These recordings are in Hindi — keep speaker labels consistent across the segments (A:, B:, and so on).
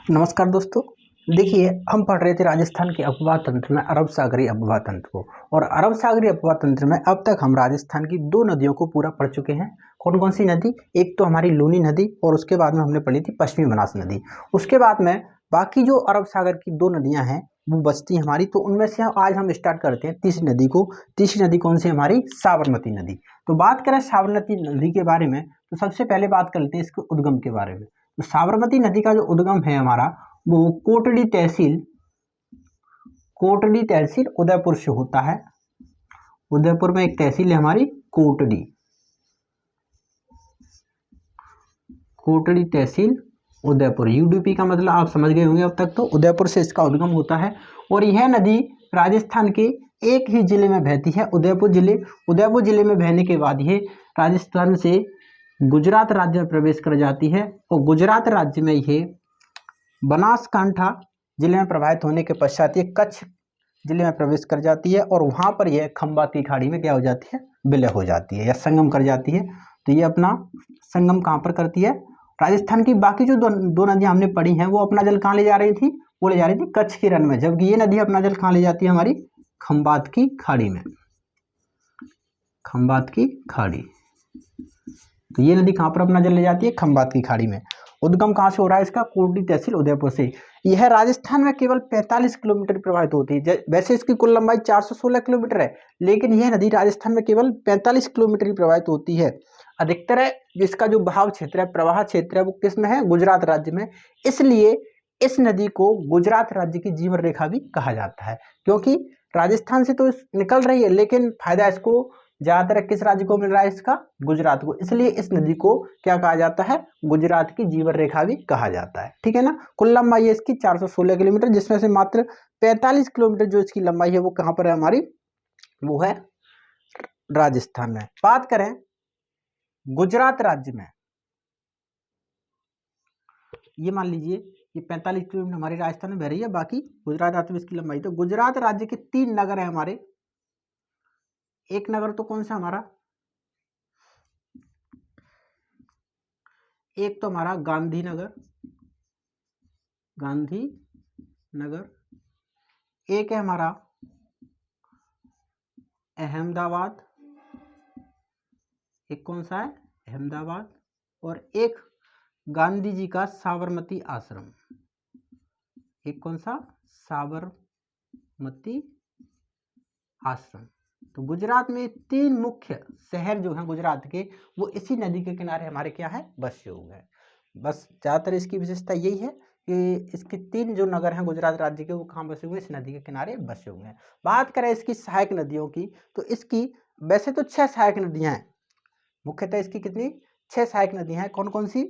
A: नमस्कार दोस्तों। देखिए, हम पढ़ रहे थे राजस्थान के अपवाह तंत्र में अरब सागरीय अपवाह तंत्र को। और अरब सागरीय अपवाह तंत्र में अब तक हम राजस्थान की दो नदियों को पूरा पढ़ चुके हैं। कौन कौन सी नदी? एक तो हमारी लूनी नदी और उसके बाद में हमने पढ़ी थी पश्चिमी बनास नदी। उसके बाद में बाकी जो अरब सागर की दो नदियां हैं वो बचती हमारी, तो उनमें से आज हम स्टार्ट करते हैं तीसरी नदी को। तीसरी नदी कौन सी? हमारी साबरमती नदी। तो बात करें साबरमती नदी के बारे में, तो सबसे पहले बात करते हैं इसके उद्गम के बारे में। तो साबरमती नदी का जो उद्गम है हमारा, वो कोटडी तहसील उदयपुर से होता है। उदयपुर में एक तहसील है हमारी कोटडी तहसील उदयपुर। यूडीपी का मतलब आप समझ गए होंगे अब तक, तो उदयपुर से इसका उद्गम होता है। और यह नदी राजस्थान के एक ही जिले में बहती है, उदयपुर जिले में बहने के बाद ये राजस्थान से गुजरात राज्य में प्रवेश कर जाती है और गुजरात राज्य में ये बनासकांठा जिले में प्रवाहित होने के पश्चात ये कच्छ जिले में प्रवेश कर जाती है और वहां पर यह खंबात की खाड़ी में क्या हो जाती है? विलय हो जाती है या संगम कर जाती है। तो ये अपना संगम कहाँ पर करती है? राजस्थान की बाकी जो दो नदियां हमने पढ़ी हैं वो अपना जल कहाँ ले जा रही थी? वो ले जा रही थी कच्छ की रण में, जबकि ये नदी अपना जल कहाँ ले जाती है? हमारी खंबात की खाड़ी में। खंबात की खाड़ी, तो ये नदी कहाँ पर अपना जल ले जाती है? खंबात की खाड़ी में। उद्गम कहाँ से हो रहा है इसका? कोटडी तहसील उदयपुर से। यह राजस्थान में केवल 45 किलोमीटर प्रवाहित होती है। वैसे इसकी कुल लंबाई 416 किलोमीटर है, लेकिन यह नदी राजस्थान में केवल 45 किलोमीटर ही प्रवाहित होती है। अधिकतर है जिसका जो बहाव क्षेत्र है, प्रवाह क्षेत्र है, वो किस में है? गुजरात राज्य में। इसलिए इस नदी को गुजरात राज्य की जीवन रेखा भी कहा जाता है, क्योंकि राजस्थान से तो निकल रही है लेकिन फायदा इसको ज्यादातर किस राज्य को मिल रहा है? इसका गुजरात को। इसलिए इस नदी को क्या कहा जाता है? गुजरात की जीवन रेखा भी कहा जाता है। ठीक है ना। कुल लंबाई है इसकी 416 किलोमीटर, जिसमें से मात्र 45 किलोमीटर जो इसकी लंबाई है वो कहां पर है हमारी? वो है राजस्थान में। बात करें गुजरात राज्य में, ये मान लीजिए ये 45 किलोमीटर हमारे राजस्थान में बह रही है, बाकी गुजरात राज्य में इसकी लंबाई। तो गुजरात राज्य के 3 नगर है हमारे। एक नगर तो कौन सा हमारा? एक तो हमारा गांधीनगर, एक है हमारा अहमदाबाद, एक कौन सा है? अहमदाबाद। और एक गांधी जी का साबरमती आश्रम। एक कौन सा? साबरमती आश्रम। तो गुजरात में 3 मुख्य शहर जो हैं गुजरात के, वो इसी नदी के किनारे हमारे क्या है? बसे हुए हैं। बस ज्यादातर इसकी विशेषता यही है कि इसके 3 जो नगर हैं गुजरात राज्य के, वो कहाँ बसे हुए हैं? इस नदी के किनारे बसे हुए हैं। बात करें इसकी सहायक नदियों की, तो इसकी वैसे तो 6 सहायक नदियां हैं। मुख्यतः इसकी कितनी? 6 सहायक नदियां हैं। कौन कौन सी?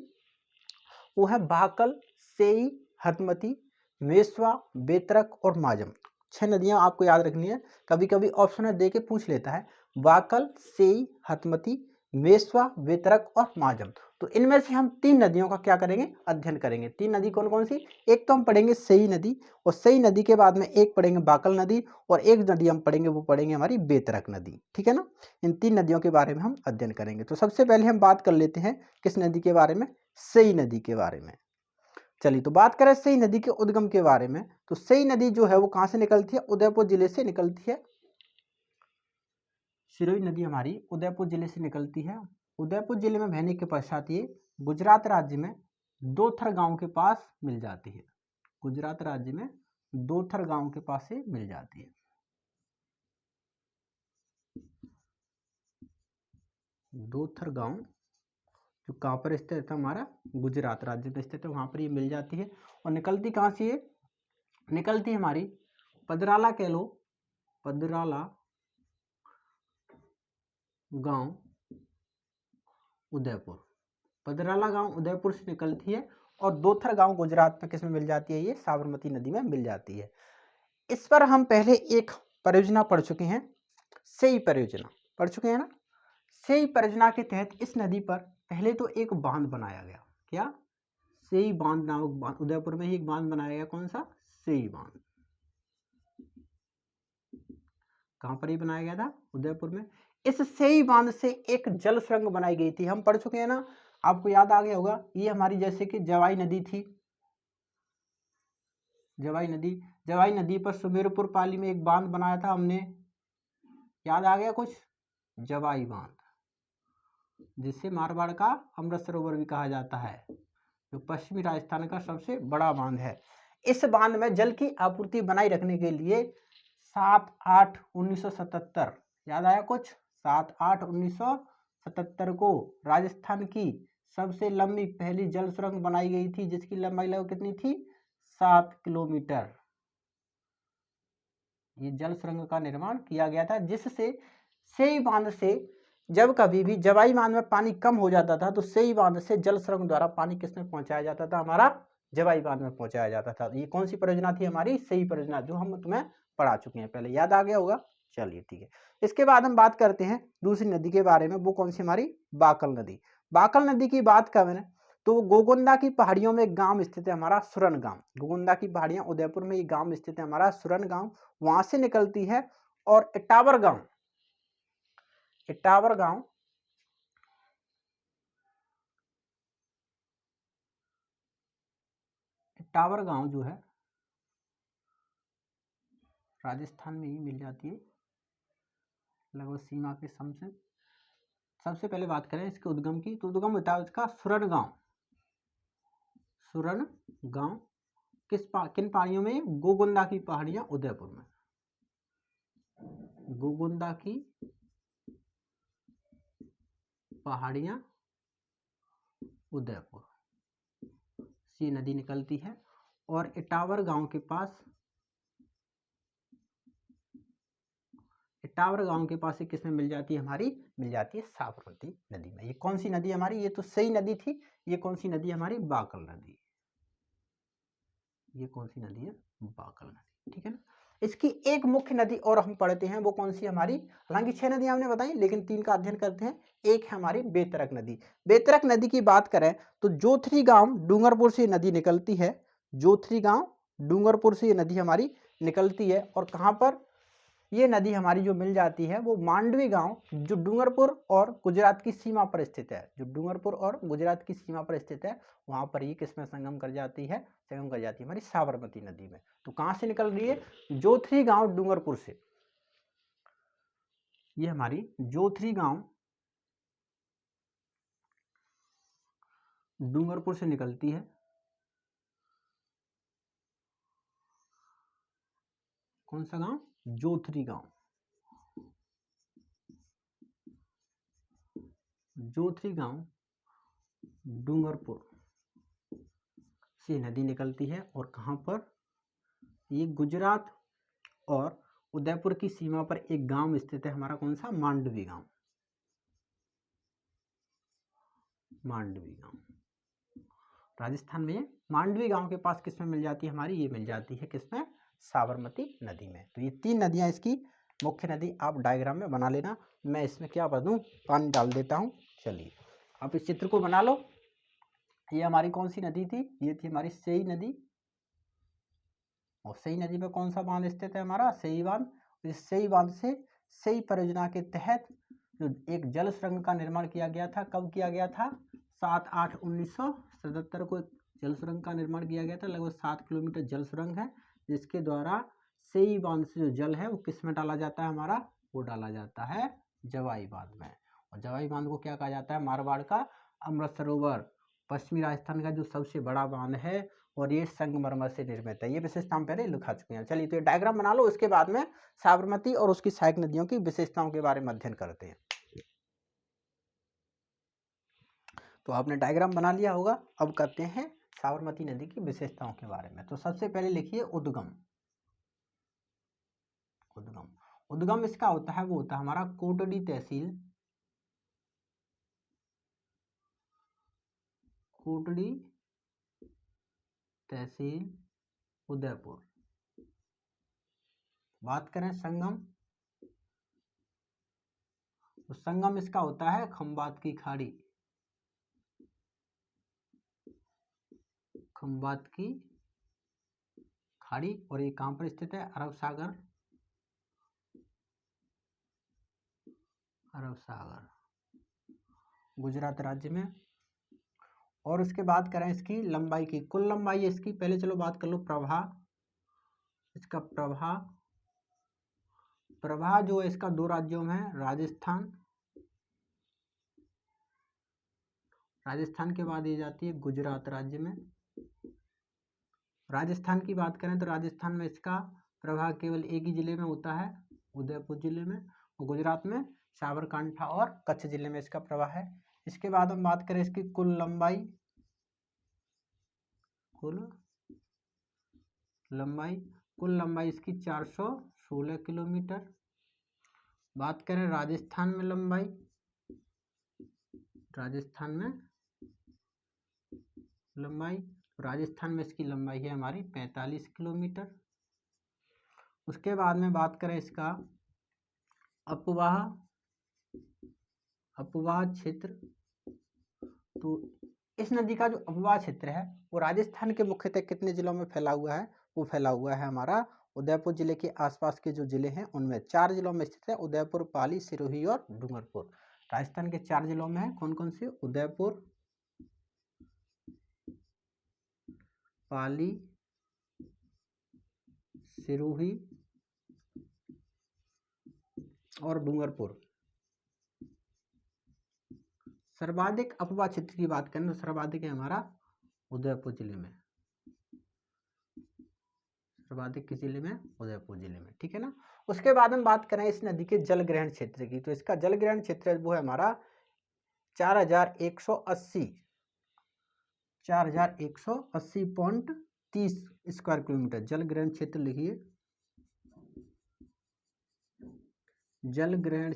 A: वो है बाकल, सेई, हतमती, मेस्वा, बेतरक और माजम। 6 नदियां आपको याद रखनी है। कभी कभी ऑप्शन में दे के पूछ लेता है, बाकल, सेई, हतमती, मेस्वा, बेतरक और माजम। तो इनमें से हम 3 नदियों का क्या करेंगे? अध्ययन करेंगे। 3 नदी कौन कौन सी? एक तो हम पढ़ेंगे सेई नदी, और सेई नदी के बाद में एक पढ़ेंगे बाकल नदी, और एक नदी हम पढ़ेंगे वो पढ़ेंगे हमारी बेतरक नदी। ठीक है ना। इन 3 नदियों के बारे में हम अध्ययन करेंगे। तो सबसे पहले हम बात कर लेते हैं किस नदी के बारे में? सेई नदी के बारे में। चलिए, तो बात करें सेई नदी के उद्गम के बारे में, तो सेई नदी जो है वो कहां से निकलती है? उदयपुर जिले से निकलती है। सिरोही नदी हमारी उदयपुर जिले से निकलती है। उदयपुर जिले में बहने के पश्चात ये गुजरात राज्य में दोथर गांव के पास मिल जाती है। गुजरात राज्य में दोथर गांव के पास से मिल जाती है। दोथर गांव जो कहाँ पर स्थित है? हमारा गुजरात राज्य में स्थित है, वहां पर ये मिल जाती है। और निकलती कहाँ से? ये निकलती हमारी पदराला कैलो, पदराला गांव उदयपुर। पदराला गांव उदयपुर से निकलती है और दोथर गांव गुजरात में किस में मिल जाती है? ये साबरमती नदी में मिल जाती है। इस पर हम पहले एक परियोजना पढ़ चुके हैं, सेई परियोजना पढ़ चुके हैं ना। सेई परियोजना के तहत इस नदी पर पहले तो एक बांध बनाया गया। क्या? सेई बांध नामक बांध, उदयपुर में ही एक बांध बनाया गया। कौन सा? सेई बांध। कहां पर ही बनाया गया था? उदयपुर में। इस सेई बांध से एक जल सुरंग बनाई गई थी, हम पढ़ चुके हैं ना। आपको याद आ गया होगा, ये हमारी जैसे कि जवाई नदी थी, जवाई नदी पर सुमेरपुर पाली में एक बांध बनाया था हमने, याद आ गया कुछ? जवाई बांध, जिसे मारवाड़ का अमृत सरोवर भी कहा जाता है, जो पश्चिमी राजस्थान का सबसे बड़ा बांध है। इस बांध में जल की आपूर्ति बनाए रखने के लिए 7/8/1977, याद आया कुछ? 7/8/1977 को राजस्थान की सबसे लंबी पहली जल सुरंग बनाई गई थी, जिसकी लंबाई लगभग कितनी थी? 7 किलोमीटर। ये जल सुरंग का निर्माण किया गया था, जिससे सेई बांध से जब कभी भी जवाई बांध में पानी कम हो जाता था तो सेई बांध से जल सुरंग द्वारा पानी किसमें पहुंचाया जाता था? हमारा जवाई बांध में पहुंचाया जाता था। ये कौन सी परियोजना थी? हमारी सेई परियोजना, जो हम तुम्हें पढ़ा चुके हैं पहले, याद आ गया होगा। चलिए ठीक है। इसके बाद हम बात करते हैं दूसरी नदी के बारे में, वो कौन सी? हमारी बाकल नदी। बाकल नदी की बात करें तो गोगुंदा की पहाड़ियों में एक गांव स्थित है हमारा सुरन गांव। गोगुंदा की पहाड़ियां उदयपुर में ये गांव स्थित है हमारा सुरन गांव, वहां से निकलती है। और इटावर गांव जो है राजस्थान में ही मिल जाती है, लगभग सीमा के समसे। सबसे पहले बात करें इसके उद्गम की, तो उद्गम होता है उसका सुरन गांव किन पहाड़ियों में? गोगुंदा की पहाड़ियां उदयपुर में। गोगुंदा की पहाड़ियां उदयपुर से नदी निकलती है। और इटावर गांव के पास ही किसमें मिल जाती है? हमारी मिल जाती है साबरमती नदी में। ये कौन सी नदी हमारी? ये तो सही नदी थी। ये कौन सी नदी? हमारी बाकल नदी। ये कौन सी नदी है? बाकल नदी, ठीक है ना। इसकी एक मुख्य नदी और हम पढ़ते हैं, वो कौन सी? हमारी, हालांकि 6 नदियां हमने बताई, लेकिन 3 का अध्ययन करते हैं। एक है हमारी बेतरक नदी। बेतरक नदी की बात करें तो जोथरी गांव डूंगरपुर से नदी निकलती है। जोथरी गांव डूंगरपुर से ये नदी हमारी निकलती है। और कहां पर ये नदी हमारी जो मिल जाती है? वो मांडवी गांव, जो डूंगरपुर और गुजरात की सीमा पर स्थित है। जो डूंगरपुर और गुजरात की सीमा पर स्थित है, वहां पर ये किसमें संगम कर जाती है? संगम कर जाती है हमारी साबरमती नदी में। तो कहां से निकल रही है? जोथरी गांव डूंगरपुर से। ये हमारी जोथरी गांव डूंगरपुर से निकलती है। कौन सा गांव? जोथरी गांव। जोथरी गांव डूंगरपुर से नदी निकलती है। और कहां पर? ये गुजरात और उदयपुर की सीमा पर एक गांव स्थित है हमारा, कौन सा? मांडवी गांव। मांडवी गांव राजस्थान में। मांडवी गांव के पास किसमें मिल जाती है हमारी? ये मिल जाती है किसमें? साबरमती नदी में। तो ये 3 नदियां इसकी मुख्य नदी आप डायग्राम में बना लेना। मैं इसमें क्या कर दूं? पानी डाल देता हूं। चलिए आप इस चित्र को बना लो। ये हमारी कौन सी नदी थी? ये थी हमारी सेई नदी। और सेई नदी पर कौन सा बांध स्थित है? हमारा सेई बांध। इस सेई बांध से सेई परियोजना के तहत जो एक जल सुरंग का निर्माण किया गया था, कब किया गया था? 7/8/1977 को जल सुरंग का निर्माण किया गया था। लगभग 7 किलोमीटर जल सुरंग है, जिसके द्वारा सेई बांध से जो जल है वो किस में डाला जाता है? हमारा वो डाला जाता है जवाई बांध में। और जवाई बांध को क्या कहा जाता है? मारवाड़ का अमृत सरोवर, पश्चिमी राजस्थान का जो सबसे बड़ा बांध है। और ये संगमरमर से निर्मित है। ये विशेषता हम पहले लिखा चुके हैं। चलिए तो ये डायग्राम बना लो। उसके बाद में साबरमती और उसकी सहायक नदियों की विशेषताओं के बारे में अध्ययन करते हैं। तो आपने डायग्राम बना लिया होगा। अब करते हैं साबरमती नदी की विशेषताओं के बारे में। तो सबसे पहले लिखिए उद्गम। उद्गम इसका होता है, वो होता है हमारा कोटड़ी तहसील, कोटड़ी तहसील उदयपुर। बात करें संगम, तो संगम इसका होता है खंबात की खाड़ी। खंबात की खाड़ी। और ये कहां पर स्थित है? अरब सागर गुजरात राज्य में। और उसके बाद करें इसकी लंबाई की, कुल लंबाई इसकी, पहले चलो बात कर लो प्रवाह। इसका प्रवाह जो है इसका दो राज्यों में है, राजस्थान के बाद ये जाती है गुजरात राज्य में। राजस्थान की बात करें तो राजस्थान में इसका प्रवाह केवल एक ही जिले में होता है, उदयपुर जिले में, और गुजरात में साबरकांठा और कच्छ जिले में इसका प्रवाह है। इसके बाद हम बात करें इसकी कुल लंबाई इसकी 416 किलोमीटर। बात करें राजस्थान में राजस्थान में इसकी लंबाई है हमारी 45 किलोमीटर। उसके बाद में बात करें इसका अपवाह क्षेत्र, तो इस नदी का जो अपवाह क्षेत्र है वो राजस्थान के मुख्यतः कितने जिलों में फैला हुआ है? वो फैला हुआ है हमारा उदयपुर जिले के आसपास के जो जिले हैं उनमें 4 जिलों में स्थित है, उदयपुर, पाली, सिरोही और डूंगरपुर। राजस्थान के 4 जिलों में है, कौन कौन से? उदयपुर, पाली, सिरोही और डूंगरपुर। सर्वाधिक अपवाह क्षेत्र की बात करें तो सर्वाधिक है हमारा उदयपुर जिले में, सर्वाधिक किस जिले में? उदयपुर जिले में, ठीक है ना। उसके बाद हम बात करें इस नदी के जल ग्रहण क्षेत्र की, तो इसका जल ग्रहण क्षेत्र वो है हमारा 4180.30 स्क्वायर किलोमीटर जल ग्रहण क्षेत्र। लिखिए जल ग्रहण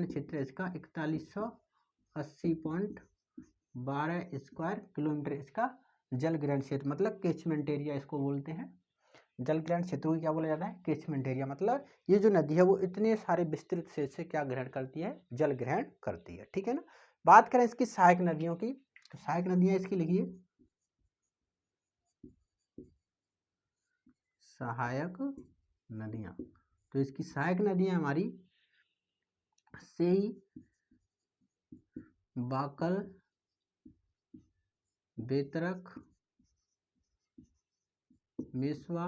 A: क्षेत्र इसका 4180.12 स्क्वायर किलोमीटर इसका जल ग्रहण क्षेत्र, मतलब कैचमेंट एरिया इसको बोलते हैं। जल ग्रहण क्षेत्र को क्या बोला जाता है? Catchment area. मतलब ये जो नदी है वो इतने सारे विस्तृत क्षेत्र से क्या ग्रहण करती है? जल ग्रहण करती है, ठीक है ना। बात करें इसकी सहायक नदियों की, तो सहायक नदियां इसकी लिखिए सहायक नदियां, तो इसकी सहायक नदियां हमारी सेई, बाकल, बेतरख, मेसवा,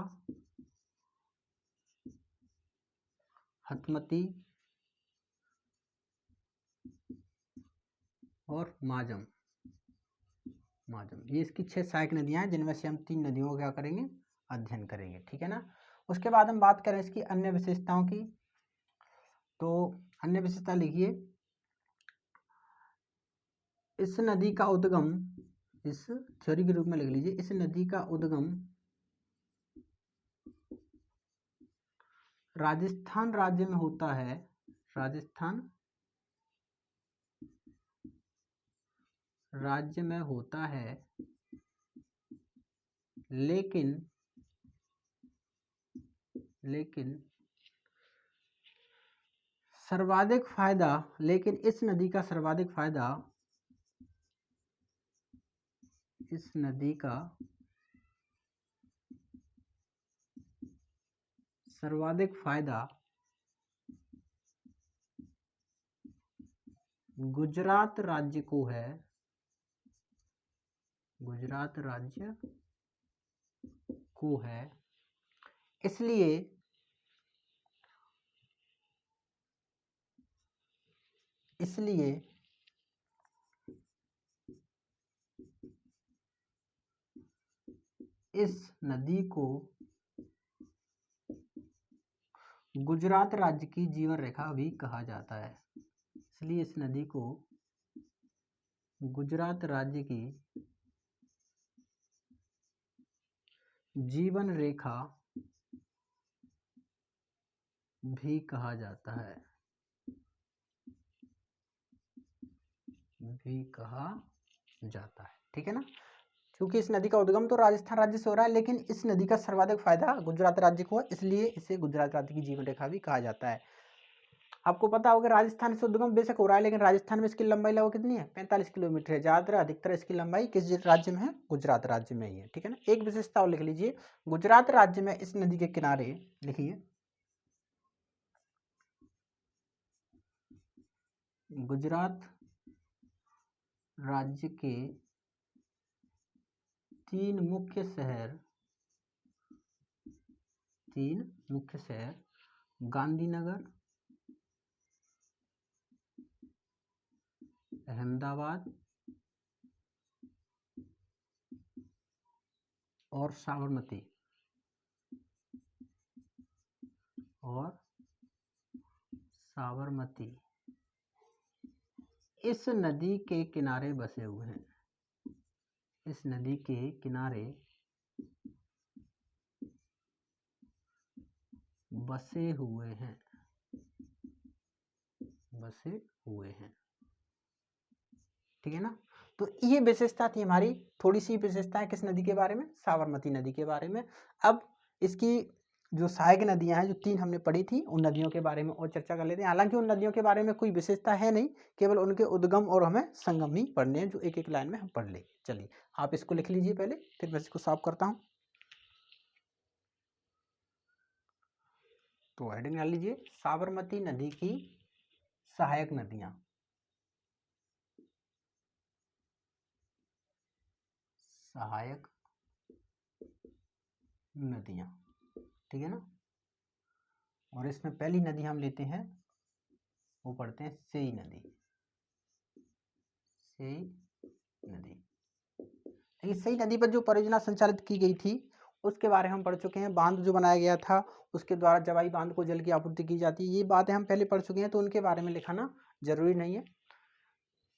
A: हथमती और माजम। ये इसकी 6 सहायक नदियां हैं, जिनमें से हम 3 नदियों को क्या करेंगे? अध्ययन करेंगे, ठीक है ना। उसके बाद हम बात करें इसकी अन्य विशेषताओं की, तो अन्य विशेषता लिखिए इस नदी का उद्गम, इस थ्योरी के रूप में लिख लीजिए, इस नदी का उद्गम राजस्थान राज्य में होता है, राजस्थान राज्य में होता है, लेकिन सर्वाधिक फायदा, लेकिन इस नदी का सर्वाधिक फायदा, इस नदी का सर्वाधिक फायदा गुजरात राज्य को है, गुजरात राज्य को है। इसलिए इस नदी को गुजरात राज्य की जीवन रेखा भी कहा जाता है, इसलिए इस नदी को गुजरात राज्य की जीवन रेखा भी कहा जाता है, ठीक है ना। क्योंकि इस नदी का उद्गम तो राजस्थान राज्य से हो रहा है, लेकिन इस नदी का सर्वाधिक फायदा गुजरात राज्य को है, इसलिए इसे गुजरात राज्य की जीवन रेखा भी कहा जाता है। आपको पता होगा राजस्थान से उद्गम बेशक हो रहा है, लेकिन राजस्थान में इसकी लंबाई लगभग कितनी है? 45 किलोमीटर है। ज्यादातर अधिकतर इसकी लंबाई किस राज्य में है? गुजरात राज्य में ही है, ठीक है ना। एक विशेषता और लिख लीजिए, गुजरात राज्य में इस नदी के किनारे, लिखिए गुजरात राज्य के 3 मुख्य शहर 3 मुख्य शहर गांधीनगर, अहमदाबाद और साबरमती इस नदी के किनारे बसे हुए हैं। इस नदी के किनारे बसे हुए हैं। ठीक है ना। तो ये विशेषता थी हमारी, थोड़ी सी विशेषता है किस नदी के बारे में, साबरमती नदी के बारे में। अब इसकी जो सहायक नदियां हैं, जो 3 हमने पढ़ी थी, उन नदियों के बारे में और चर्चा कर लेते हैं। हालांकि उन नदियों के बारे में कोई विशेषता है नहीं, केवल उनके उद्गम और हमें संगम ही पढ़ने हैं, जो एक एक लाइन में हम पढ़ ले। चलिए आप इसको लिख लीजिए पहले, फिर मैं इसको साफ करता हूँ। तो हेडिंग डाल लीजिए, साबरमती नदी की सहायक नदियां। सहायक नदियां, ठीक है ना। और इसमें पहली नदी हम लेते हैं, वो पढ़ते हैं सेई नदी। सेई नदी, सेई नदी पर जो परियोजना संचालित की गई थी उसके बारे में हम पढ़ चुके हैं। बांध जो बनाया गया था उसके द्वारा जवाई बांध को जल की आपूर्ति की जाती है, ये बातें हम पहले पढ़ चुके हैं, तो उनके बारे में लिखाना जरूरी नहीं है।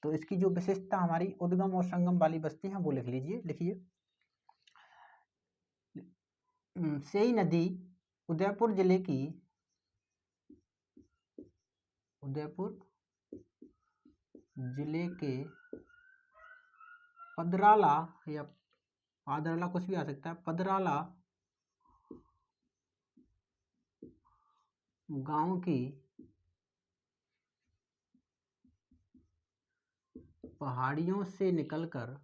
A: तो इसकी जो विशेषता हमारी उद्गम और संगम वाली बस्ती है वो लिख लीजिए। लिखिए, सेई नदी उदयपुर जिले की के पदराला या पादराला, कुछ भी आ सकता है, पदराला गांव की पहाड़ियों से निकलकर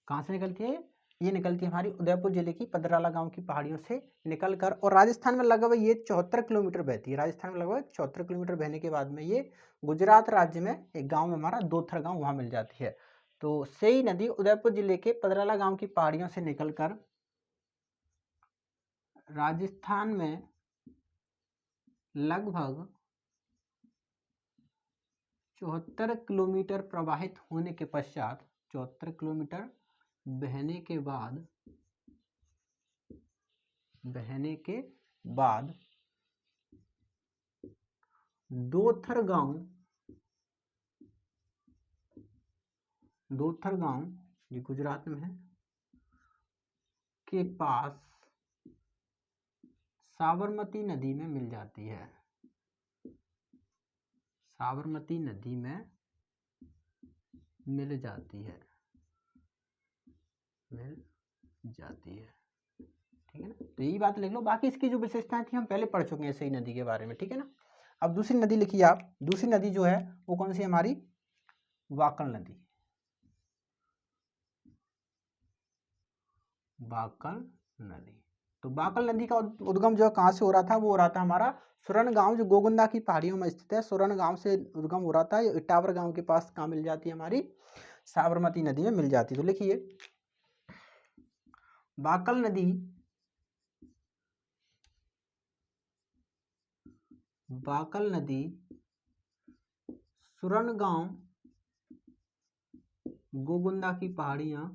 A: कहाँ से निकलती है, ये निकलती है हमारी उदयपुर जिले की पदराला गांव की पहाड़ियों से निकलकर, और राजस्थान में लगभग ये 74 किलोमीटर बहती है। राजस्थान में लगभग 74 किलोमीटर बहने के बाद में ये गुजरात राज्य में एक गांव में हमारा दोथर गांव, वहां मिल जाती है। तो सेई नदी उदयपुर जिले के पदराला गांव की पहाड़ियों से निकलकर राजस्थान में लगभग 74 किलोमीटर प्रवाहित होने के पश्चात, 74 किलोमीटर बहने के बाद दोथर गांव जो गुजरात में है के पास साबरमती नदी में मिल जाती है। साबरमती नदी में मिल जाती है, ठीक है ना। तो यही बात लिख लो, बाकी इसकी जो विशेषताएं थी हम पहले पढ़ चुके हैं सई नदी के बारे में, ठीक है ना। अब दूसरी नदी लिखिए आप। दूसरी नदी जो है वो कौन सी, हमारी वाकल नदी। वाकल नदी, तो वाकल नदी का उद्गम जो कहाँ से हो रहा था, वो हो रहा था हमारा सुरन गांव, जो गोगुंदा की पहाड़ियों में स्थित है। सुरन गांव से उद्गम हो रहा था, ये इटावर गांव के पास कहाँ मिल जाती है, हमारी साबरमती नदी में मिल जाती है। तो लिखिए, वाकल नदी सुरन गांव गोगुंदा की पहाड़ियां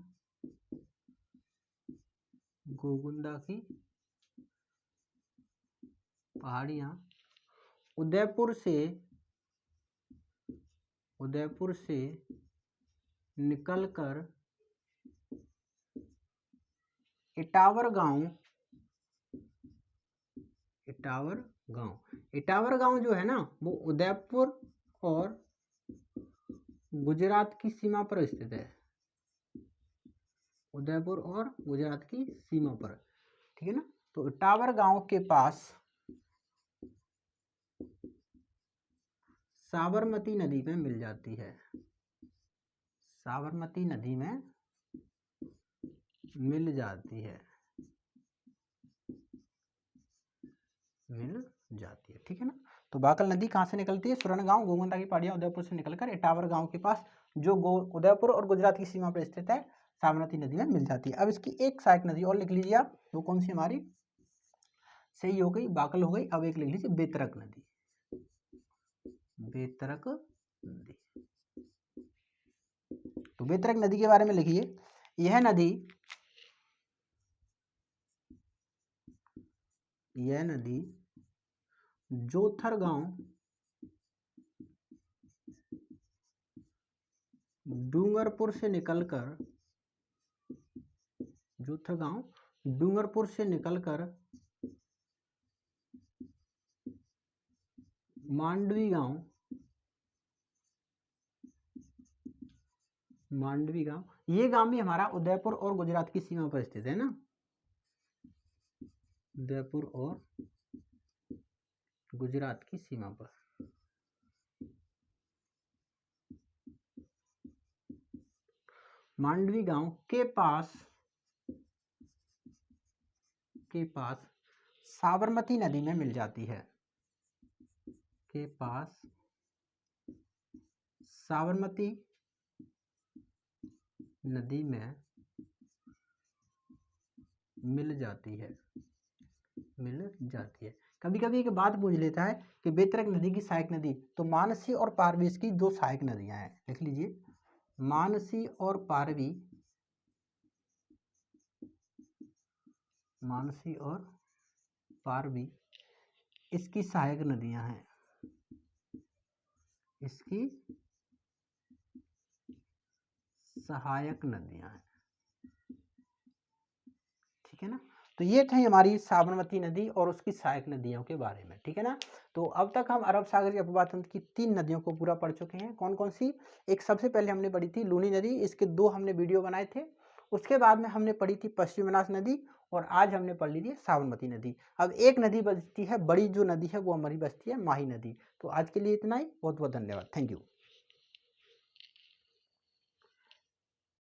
A: उदयपुर से निकलकर इटावर गांव जो है ना, वो उदयपुर और गुजरात की सीमा पर स्थित है। उदयपुर और गुजरात की सीमा पर, ठीक है ना। तो इटावर गांव के पास साबरमती नदी में मिल जाती है। साबरमती नदी में मिल जाती है, ठीक है ना। तो बाकल नदी कहाँ से निकलती है? सुरन गांव गोगंदा की पहाड़ियाँ उदयपुर से निकलकर इटावर गांव के पास जो उदयपुर और गुजरात की सीमा पर स्थित है साबरमती नदी में मिल जाती है। अब इसकी एक सहायक नदी और लिख लीजिए आप, वो कौन सी हमारी? सही हो गई, बाकल हो गई। अब एक लिख लीजिए बेतरक नदी, बेतरक नदी। तो बेतरक नदी के बारे में लिखिए, यह नदी जोथर गांव डूंगरपुर से निकलकर, जोथर गांव डूंगरपुर से निकलकर मांडवी गांव, ये गांव भी हमारा उदयपुर और गुजरात की सीमा पर स्थित है ना, उदयपुर और गुजरात की सीमा पर। मांडवी गांव के पास साबरमती नदी में मिल जाती है, के पास साबरमती नदी में मिल जाती है। कभी कभी एक बात पूछ लेता है कि बेतरक नदी की सहायक नदी, तो मानसी और पारवी इसकी दो सहायक नदियां हैं, लिख लीजिए मानसी और पारवी, मानसी और पारवी इसकी सहायक नदियां हैं, इसकी सहायक नदियां हैं, ठीक है ना। तो ये थी हमारी साबरमती नदी और उसकी सहायक नदियों के बारे में, ठीक है ना। तो अब तक हम अरब सागर के अपवाह तंत्र की 3 नदियों को पूरा पढ़ चुके हैं। कौन कौन सी? एक सबसे पहले हमने पढ़ी थी लूनी नदी, इसके 2 हमने वीडियो बनाए थे। उसके बाद में हमने पढ़ी थी पश्चिम बनास नदी, और आज हमने पढ़ ली थी साबरमती नदी। अब एक नदी बचती है, बड़ी जो नदी है वो हमारी बचती है माही नदी। तो आज के लिए इतना ही, बहुत बहुत धन्यवाद, थैंक यू।